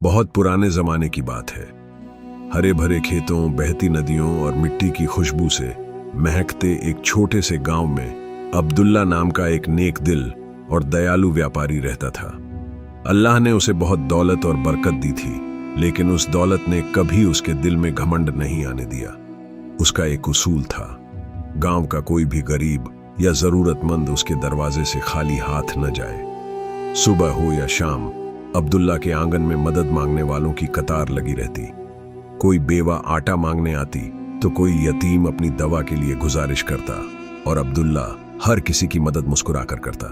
बहुत पुराने जमाने की बात है। हरे भरे खेतों, बहती नदियों और मिट्टी की खुशबू से महकते एक छोटे से गांव में अब्दुल्ला नाम का एक नेक दिल और दयालु व्यापारी रहता था। अल्लाह ने उसे बहुत दौलत और बरकत दी थी, लेकिन उस दौलत ने कभी उसके दिल में घमंड नहीं आने दिया। उसका एक उसूल था, गांव का कोई भी गरीब या जरूरतमंद उसके दरवाजे से खाली हाथ न जाए। सुबह हो या शाम, अब्दुल्ला के आंगन में मदद मांगने वालों की कतार लगी रहती। कोई बेवा आटा मांगने आती तो कोई यतीम अपनी दवा के लिए गुजारिश करता, और अब्दुल्ला हर किसी की मदद मुस्कुराकर करता।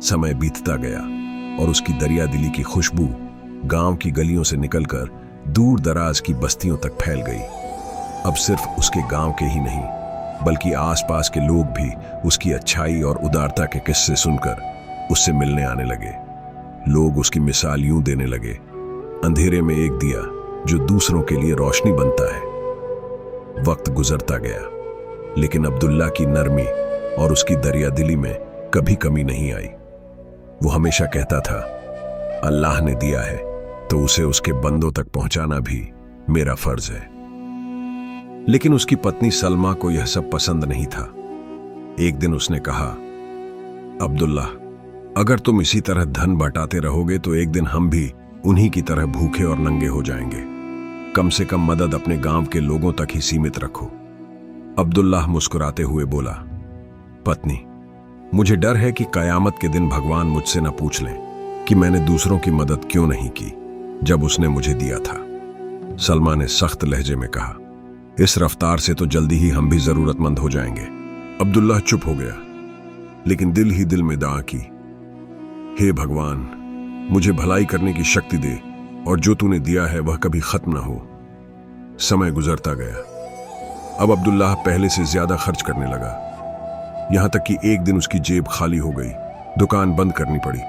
समय बीतता गया और उसकी दरिया दिली की खुशबू गांव की गलियों से निकलकर दूर दराज की बस्तियों तक फैल गई। अब सिर्फ उसके गांव के ही नहीं, बल्कि आसपास के लोग भी उसकी अच्छाई और उदारता के किस्से सुनकर उससे मिलने आने लगे। लोग उसकी मिसाल यूं देने लगे, अंधेरे में एक दिया जो दूसरों के लिए रोशनी बनता है। वक्त गुजरता गया, लेकिन अब्दुल्ला की नरमी और उसकी दरिया दिली में कभी कमी नहीं आई। वो हमेशा कहता था, अल्लाह ने दिया है तो उसे उसके बंदों तक पहुंचाना भी मेरा फर्ज है। लेकिन उसकी पत्नी सलमा को यह सब पसंद नहीं था। एक दिन उसने कहा, अब्दुल्ला, अगर तुम इसी तरह धन बटाते रहोगे तो एक दिन हम भी उन्हीं की तरह भूखे और नंगे हो जाएंगे। कम से कम मदद अपने गांव के लोगों तक ही सीमित रखो। अब्दुल्लाह मुस्कुराते हुए बोला, पत्नी, मुझे डर है कि कयामत के दिन भगवान मुझसे न पूछ लें कि मैंने दूसरों की मदद क्यों नहीं की जब उसने मुझे दिया था। सलमा ने सख्त लहजे में कहा, इस रफ्तार से तो जल्दी ही हम भी जरूरतमंद हो जाएंगे। अब्दुल्लाह चुप हो गया, लेकिन दिल ही दिल में दुआ की, हे भगवान, मुझे भलाई करने की शक्ति दे और जो तूने दिया है वह कभी खत्म ना हो। समय गुजरता गया। अब अब्दुल्लाह पहले से ज्यादा खर्च करने लगा, यहां तक कि एक दिन उसकी जेब खाली हो गई, दुकान बंद करनी पड़ी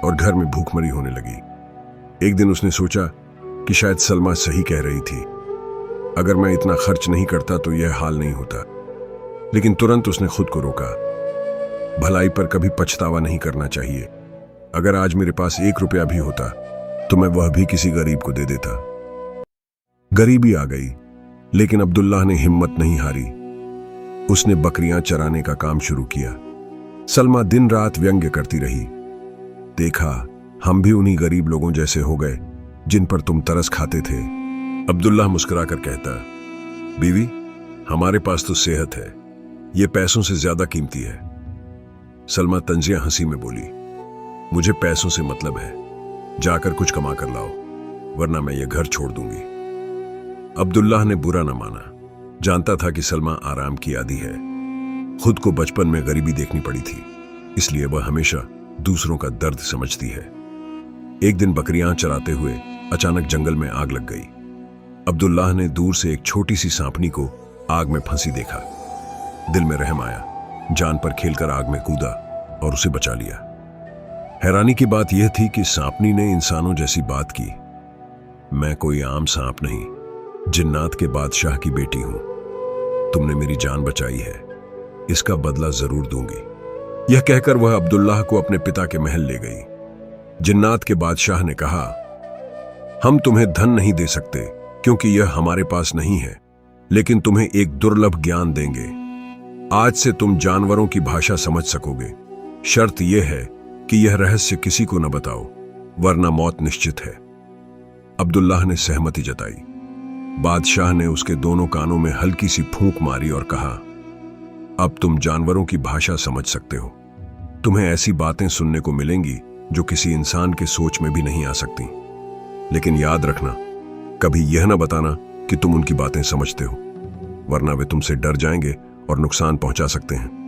और घर में भूखमरी होने लगी। एक दिन उसने सोचा कि शायद सलमा सही कह रही थी, अगर मैं इतना खर्च नहीं करता तो यह हाल नहीं होता। लेकिन तुरंत उसने खुद को रोका, भलाई पर कभी पछतावा नहीं करना चाहिए। अगर आज मेरे पास 1 रुपया भी होता तो मैं वह भी किसी गरीब को दे देता। गरीबी आ गई, लेकिन अब्दुल्लाह ने हिम्मत नहीं हारी। उसने बकरियां चराने का काम शुरू किया। सलमा दिन रात व्यंग्य करती रही, देखा, हम भी उन्हीं गरीब लोगों जैसे हो गए जिन पर तुम तरस खाते थे। अब्दुल्लाह मुस्कुराकर कहता, बीवी, हमारे पास तो सेहत है, यह पैसों से ज्यादा कीमती है। सलमा तंजिया हंसी में बोली, मुझे पैसों से मतलब है, जाकर कुछ कमा कर लाओ, वरना मैं ये घर छोड़ दूंगी। अब्दुल्लाह ने बुरा न माना, जानता था कि सलमा आराम की आदी है। खुद को बचपन में गरीबी देखनी पड़ी थी, इसलिए वह हमेशा दूसरों का दर्द समझती है। एक दिन बकरियां चराते हुए अचानक जंगल में आग लग गई। अब्दुल्लाह ने दूर से एक छोटी सी सांपनी को आग में फंसी देखा। दिल में रहम आया, जान पर खेलकर आग में कूदा और उसे बचा लिया। हैरानी की बात यह थी कि सांपनी ने इंसानों जैसी बात की, मैं कोई आम सांप नहीं, जिन्नात के बादशाह की बेटी हूं। तुमने मेरी जान बचाई है, इसका बदला जरूर दूंगी। यह कहकर वह अब्दुल्लाह को अपने पिता के महल ले गई। जिन्नात के बादशाह ने कहा, हम तुम्हें धन नहीं दे सकते क्योंकि यह हमारे पास नहीं है, लेकिन तुम्हें एक दुर्लभ ज्ञान देंगे। आज से तुम जानवरों की भाषा समझ सकोगे। शर्त यह है कि यह रहस्य किसी को न बताओ, वरना मौत निश्चित है। अब्दुल्लाह ने सहमति जताई। बादशाह ने उसके दोनों कानों में हल्की सी फूंक मारी और कहा, अब तुम जानवरों की भाषा समझ सकते हो। तुम्हें ऐसी बातें सुनने को मिलेंगी जो किसी इंसान के सोच में भी नहीं आ सकती। लेकिन याद रखना, कभी यह न बताना कि तुम उनकी बातें समझते हो, वरना वे तुमसे डर जाएंगे और नुकसान पहुंचा सकते हैं।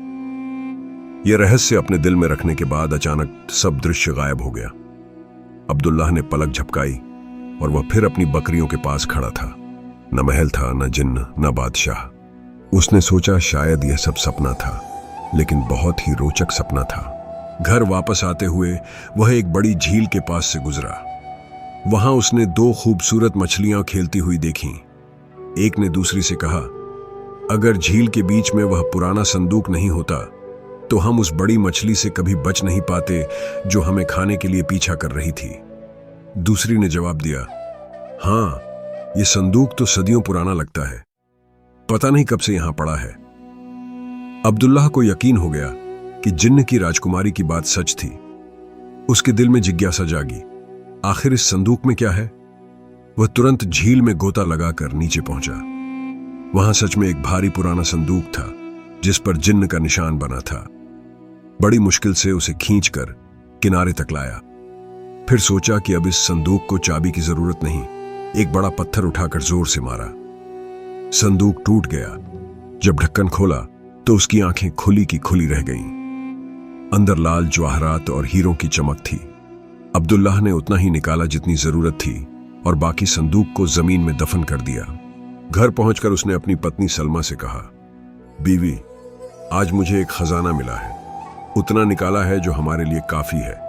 यह रहस्य अपने दिल में रखने के बाद अचानक सब दृश्य गायब हो गया। अब्दुल्लाह ने पलक झपकाई और वह फिर अपनी बकरियों के पास खड़ा था। न महल था, न जिन्न, न बादशाह। उसने सोचा शायद यह सब सपना था, लेकिन बहुत ही रोचक सपना था। घर वापस आते हुए वह एक बड़ी झील के पास से गुजरा। वहां उसने 2 खूबसूरत मछलियां खेलती हुई देखीं। एक ने दूसरी से कहा, अगर झील के बीच में वह पुराना संदूक नहीं होता तो हम उस बड़ी मछली से कभी बच नहीं पाते जो हमें खाने के लिए पीछा कर रही थी। दूसरी ने जवाब दिया, हाँ, ये संदूक तो सदियों पुराना लगता है, पता नहीं कब से यहां पड़ा है। अब्दुल्लाह को यकीन हो गया कि जिन्न की राजकुमारी की बात सच थी। उसके दिल में जिज्ञासा जागी, आखिर इस संदूक में क्या है? वह तुरंत झील में गोता लगाकर नीचे पहुंचा। वहां सच में एक भारी पुराना संदूक था जिस पर जिन्न का निशान बना था। बड़ी मुश्किल से उसे खींचकर किनारे तक लाया। फिर सोचा कि अब इस संदूक को चाबी की जरूरत नहीं, एक बड़ा पत्थर उठाकर जोर से मारा। संदूक टूट गया। जब ढक्कन खोला तो उसकी आंखें खुली की खुली रह गईं। अंदर लाल जवाहरात और हीरों की चमक थी। अब्दुल्लाह ने उतना ही निकाला जितनी जरूरत थी और बाकी संदूक को जमीन में दफन कर दिया। घर पहुंचकर उसने अपनी पत्नी सलमा से कहा, बीवी, आज मुझे एक खजाना मिला है, उतना निकाला है जो हमारे लिए काफी है।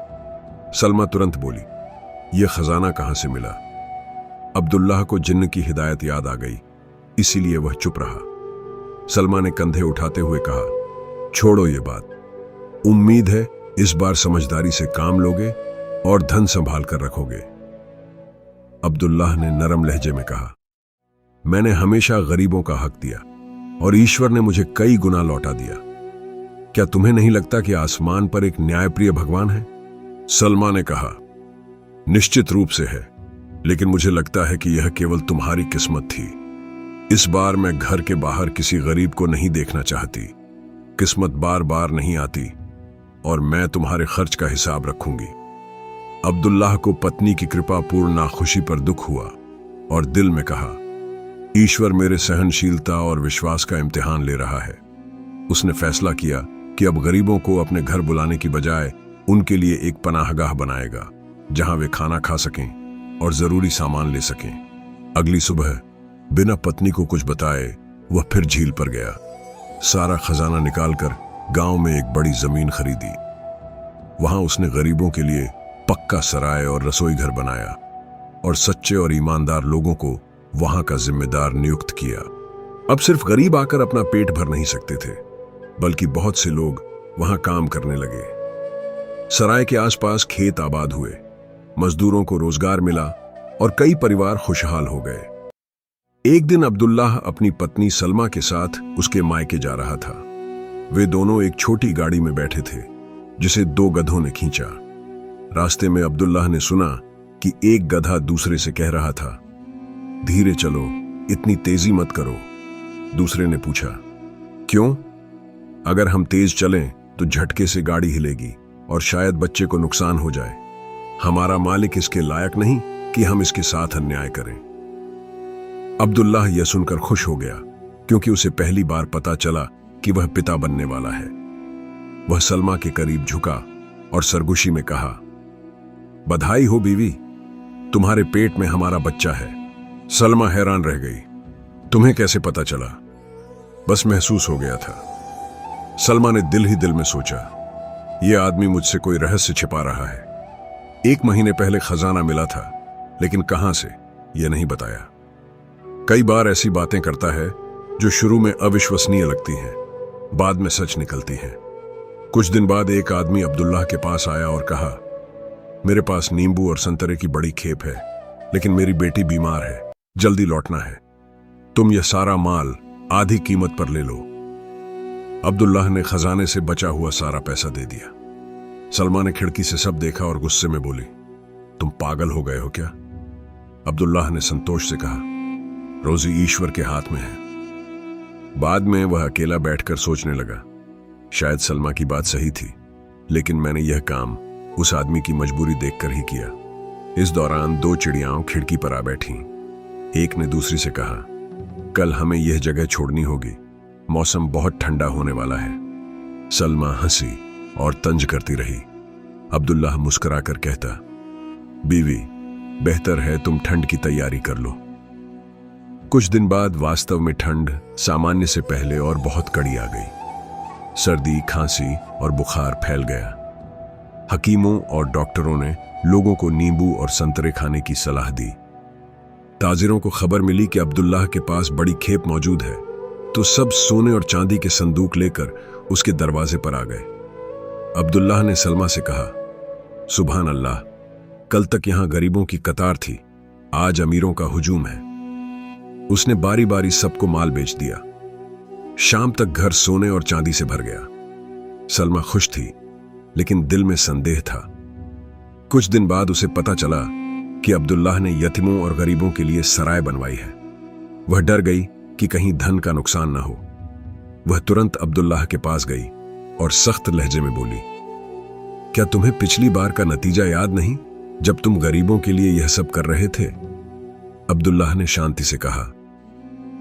सलमा तुरंत बोली, यह खजाना कहां से मिला? अब्दुल्लाह को जिन्न की हिदायत याद आ गई, इसीलिए वह चुप रहा। सलमा ने कंधे उठाते हुए कहा, छोड़ो ये बात, उम्मीद है इस बार समझदारी से काम लोगे और धन संभाल कर रखोगे। अब्दुल्लाह ने नरम लहजे में कहा, मैंने हमेशा गरीबों का हक दिया और ईश्वर ने मुझे कई गुना लौटा दिया। क्या तुम्हें नहीं लगता कि आसमान पर एक न्यायप्रिय भगवान है? सलमा ने कहा, निश्चित रूप से है, लेकिन मुझे लगता है कि यह केवल तुम्हारी किस्मत थी। इस बार मैं घर के बाहर किसी गरीब को नहीं देखना चाहती। किस्मत बार बार नहीं आती और मैं तुम्हारे खर्च का हिसाब रखूंगी। अब्दुल्लाह को पत्नी की कृपापूर्ण नाखुशी पर दुख हुआ और दिल में कहा, ईश्वर मेरे सहनशीलता और विश्वास का इम्तिहान ले रहा है। उसने फैसला किया कि अब गरीबों को अपने घर बुलाने की बजाय उनके लिए एक पनाहगाह बनाएगा जहां वे खाना खा सकें और जरूरी सामान ले सकें। अगली सुबह बिना पत्नी को कुछ बताए वह फिर झील पर गया। सारा खजाना निकालकर गांव में एक बड़ी जमीन खरीदी। वहां उसने गरीबों के लिए पक्का सराय और रसोई घर बनाया और सच्चे और ईमानदार लोगों को वहां का जिम्मेदार नियुक्त किया। अब सिर्फ गरीब आकर अपना पेट भर नहीं सकते थे, बल्कि बहुत से लोग वहां काम करने लगे। सराय के आसपास खेत आबाद हुए, मजदूरों को रोजगार मिला और कई परिवार खुशहाल हो गए। एक दिन अब्दुल्लाह अपनी पत्नी सलमा के साथ उसके मायके जा रहा था। वे दोनों एक छोटी गाड़ी में बैठे थे जिसे 2 गधों ने खींचा। रास्ते में अब्दुल्लाह ने सुना कि एक गधा दूसरे से कह रहा था, धीरे चलो, इतनी तेजी मत करो। दूसरे ने पूछा, क्यों? अगर हम तेज चलें तो झटके से गाड़ी हिलेगी और शायद बच्चे को नुकसान हो जाए। हमारा मालिक इसके लायक नहीं कि हम इसके साथ अन्याय करें। अब्दुल्लाह यह सुनकर खुश हो गया क्योंकि उसे पहली बार पता चला कि वह पिता बनने वाला है। वह सलमा के करीब झुका और सरगुशी में कहा, बधाई हो बीवी, तुम्हारे पेट में हमारा बच्चा है। सलमा हैरान रह गई, तुम्हें कैसे पता चला? बस महसूस हो गया था। सलमा ने दिल ही दिल में सोचा, यह आदमी मुझसे कोई रहस्य छिपा रहा है। 1 महीने पहले खजाना मिला था, लेकिन कहां से यह नहीं बताया। कई बार ऐसी बातें करता है जो शुरू में अविश्वसनीय लगती हैं, बाद में सच निकलती हैं। कुछ दिन बाद एक आदमी अब्दुल्लाह के पास आया और कहा, मेरे पास नींबू और संतरे की बड़ी खेप है, लेकिन मेरी बेटी बीमार है, जल्दी लौटना है। तुम यह सारा माल आधी कीमत पर ले लो। अब्दुल्लाह ने खजाने से बचा हुआ सारा पैसा दे दिया। सलमा ने खिड़की से सब देखा और गुस्से में बोली, तुम पागल हो गए हो क्या? अब्दुल्लाह ने संतोष से कहा, रोजी ईश्वर के हाथ में है। बाद में वह अकेला बैठकर सोचने लगा, शायद सलमा की बात सही थी, लेकिन मैंने यह काम उस आदमी की मजबूरी देखकर ही किया। इस दौरान 2 चिड़ियाओं खिड़की पर आ बैठीं। एक ने दूसरी से कहा, कल हमें यह जगह छोड़नी होगी, मौसम बहुत ठंडा होने वाला है। सलमा हंसी और तंज करती रही। अब्दुल्लाह मुस्कुराकर कहता, बीवी, बेहतर है तुम ठंड की तैयारी कर लो। कुछ दिन बाद वास्तव में ठंड सामान्य से पहले और बहुत कड़ी आ गई। सर्दी, खांसी और बुखार फैल गया। हकीमों और डॉक्टरों ने लोगों को नींबू और संतरे खाने की सलाह दी। ताजिरों को खबर मिली कि अब्दुल्लाह के पास बड़ी खेप मौजूद है, तो सब सोने और चांदी के संदूक लेकर उसके दरवाजे पर आ गए। अब्दुल्लाह ने सलमा से कहा, सुभान अल्लाह, कल तक यहां गरीबों की कतार थी, आज अमीरों का हुजूम है। उसने बारी बारी सबको माल बेच दिया। शाम तक घर सोने और चांदी से भर गया। सलमा खुश थी, लेकिन दिल में संदेह था। कुछ दिन बाद उसे पता चला कि अब्दुल्लाह ने यतीमों और गरीबों के लिए सराय बनवाई है। वह डर गई कि कहीं धन का नुकसान न हो। वह तुरंत अब्दुल्लाह के पास गई और सख्त लहजे में बोली, क्या तुम्हें पिछली बार का नतीजा याद नहीं, जब तुम गरीबों के लिए यह सब कर रहे थे? अब्दुल्लाह ने शांति से कहा,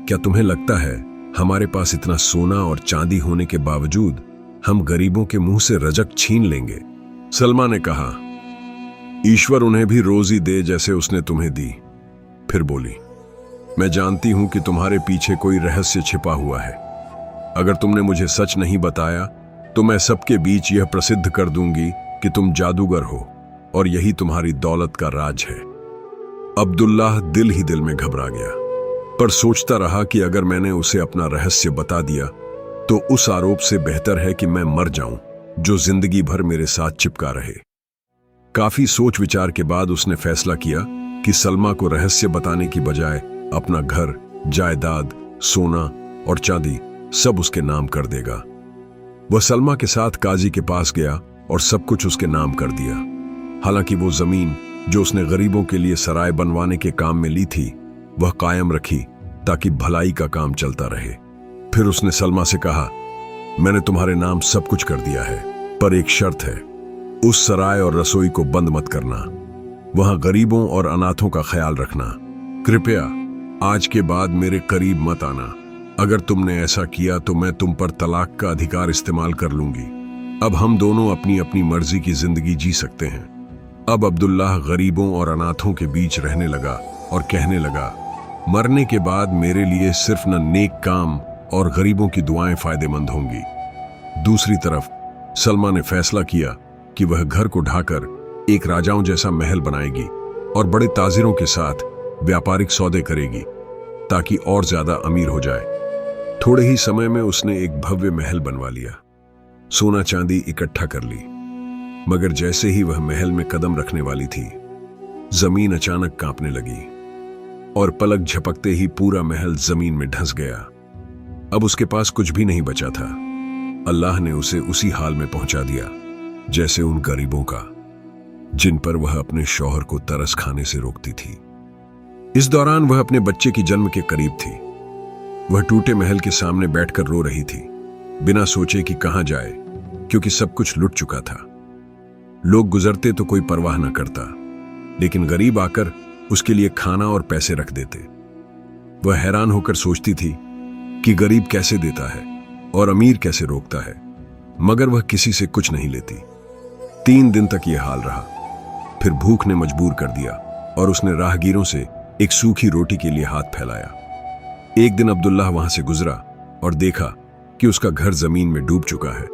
क्या तुम्हें लगता है हमारे पास इतना सोना और चांदी होने के बावजूद हम गरीबों के मुंह से रजक छीन लेंगे? सलमा ने कहा, ईश्वर उन्हें भी रोजी दे जैसे उसने तुम्हें दी। फिर बोली, मैं जानती हूं कि तुम्हारे पीछे कोई रहस्य छिपा हुआ है। अगर तुमने मुझे सच नहीं बताया तो मैं सबके बीच यह प्रसिद्ध कर दूंगी कि तुम जादूगर हो और यही तुम्हारी दौलत का राज है। अब्दुल्लाह दिल ही दिल में घबरा गया, पर सोचता रहा कि अगर मैंने उसे अपना रहस्य बता दिया तो उस आरोप से बेहतर है कि मैं मर जाऊं, जो जिंदगी भर मेरे साथ चिपका रहे। काफी सोच विचार के बाद उसने फैसला किया कि सलमा को रहस्य बताने की बजाय अपना घर, जायदाद, सोना और चांदी सब उसके नाम कर देगा। वह सलमा के साथ काजी के पास गया और सब कुछ उसके नाम कर दिया। हालांकि वो जमीन जो उसने गरीबों के लिए सराय बनवाने के काम में ली थी, वह कायम रखी ताकि भलाई का काम चलता रहे। फिर उसने सलमा से कहा, मैंने तुम्हारे नाम सब कुछ कर दिया है, पर एक शर्त है, उस सराय और रसोई को बंद मत करना। वहां गरीबों और अनाथों का ख्याल रखना। कृपया आज के बाद मेरे करीब मत आना। अगर तुमने ऐसा किया तो मैं तुम पर तलाक का अधिकार इस्तेमाल कर लूंगी। अब हम दोनों अपनी अपनी मर्जी की जिंदगी जी सकते हैं। अब अब्दुल्लाह गरीबों और अनाथों के बीच रहने लगा और कहने लगा, मरने के बाद मेरे लिए सिर्फ न नेक काम और गरीबों की दुआएं फायदेमंद होंगी। दूसरी तरफ सलमा ने फैसला किया कि वह घर को ढाकर एक राजाओं जैसा महल बनाएगी और बड़े ताजिरों के साथ व्यापारिक सौदे करेगी ताकि और ज्यादा अमीर हो जाए। थोड़े ही समय में उसने एक भव्य महल बनवा लिया, सोना चांदी इकट्ठा कर ली। मगर जैसे ही वह महल में कदम रखने वाली थी, जमीन अचानक कांपने लगी और पलक झपकते ही पूरा महल जमीन में धंस गया। अब उसके पास कुछ भी नहीं बचा था। अल्लाह ने उसे उसी हाल में पहुंचा दिया जैसे उन गरीबों का, जिन पर वह अपने शौहर को तरस खाने से रोकती थी। इस दौरान वह अपने बच्चे की जन्म के करीब थी। वह टूटे महल के सामने बैठकर रो रही थी, बिना सोचे कि कहां जाए, क्योंकि सब कुछ लुट चुका था। लोग गुजरते तो कोई परवाह न करता, लेकिन गरीब आकर उसके लिए खाना और पैसे रख देते। वह हैरान होकर सोचती थी कि गरीब कैसे देता है और अमीर कैसे रोकता है, मगर वह किसी से कुछ नहीं लेती। 3 दिन तक यह हाल रहा। फिर भूख ने मजबूर कर दिया और उसने राहगीरों से एक सूखी रोटी के लिए हाथ फैलाया। एक दिन अब्दुल्लाह वहां से गुजरा और देखा कि उसका घर जमीन में डूब चुका है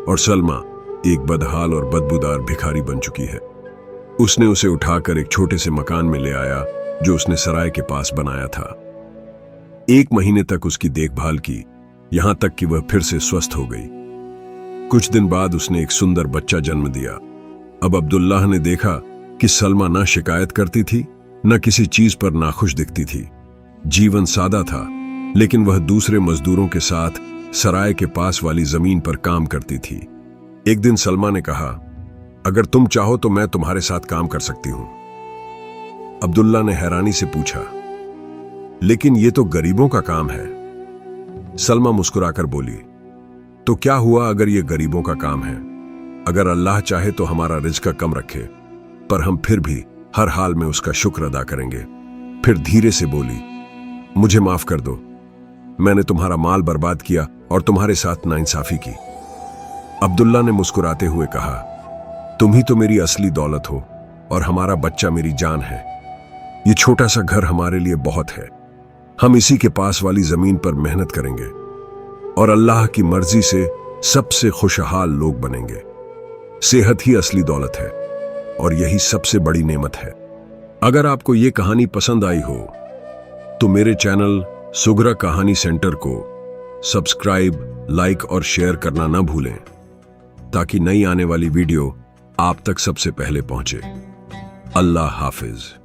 और सलमा एक बदहाल और बदबूदार भिखारी बन चुकी है। उसने उसे उठाकर एक छोटे से मकान में ले आया जो उसने सराय के पास बनाया था। 1 महीने तक उसकी देखभाल की, यहां तक कि वह फिर से स्वस्थ हो गई। कुछ दिन बाद उसने एक सुंदर बच्चा जन्म दिया। अब अब्दुल्लाह ने देखा कि सलमा न शिकायत करती थी, न किसी चीज पर नाखुश दिखती थी। जीवन सादा था, लेकिन वह दूसरे मजदूरों के साथ सराय के पास वाली जमीन पर काम करती थी। एक दिन सलमा ने कहा, अगर तुम चाहो तो मैं तुम्हारे साथ काम कर सकती हूं। अब्दुल्ला ने हैरानी से पूछा, लेकिन ये तो गरीबों का काम है। सलमा मुस्कुराकर बोली, तो क्या हुआ अगर ये गरीबों का काम है? अगर अल्लाह चाहे तो हमारा रिज़्क़ कम रखे, पर हम फिर भी हर हाल में उसका शुक्र अदा करेंगे। फिर धीरे से बोली, मुझे माफ कर दो, मैंने तुम्हारा माल बर्बाद किया और तुम्हारे साथ नाइंसाफी की। अब्दुल्ला ने मुस्कुराते हुए कहा, तुम ही तो मेरी असली दौलत हो और हमारा बच्चा मेरी जान है। ये छोटा सा घर हमारे लिए बहुत है। हम इसी के पास वाली जमीन पर मेहनत करेंगे और अल्लाह की मर्जी से सबसे खुशहाल लोग बनेंगे। सेहत ही असली दौलत है और यही सबसे बड़ी नेमत है। अगर आपको ये कहानी पसंद आई हो तो मेरे चैनल सुगरा कहानी सेंटर को सब्सक्राइब, लाइक और शेयर करना ना भूलें, ताकि नई आने वाली वीडियो आप तक सबसे पहले पहुंचे। अल्लाह हाफिज।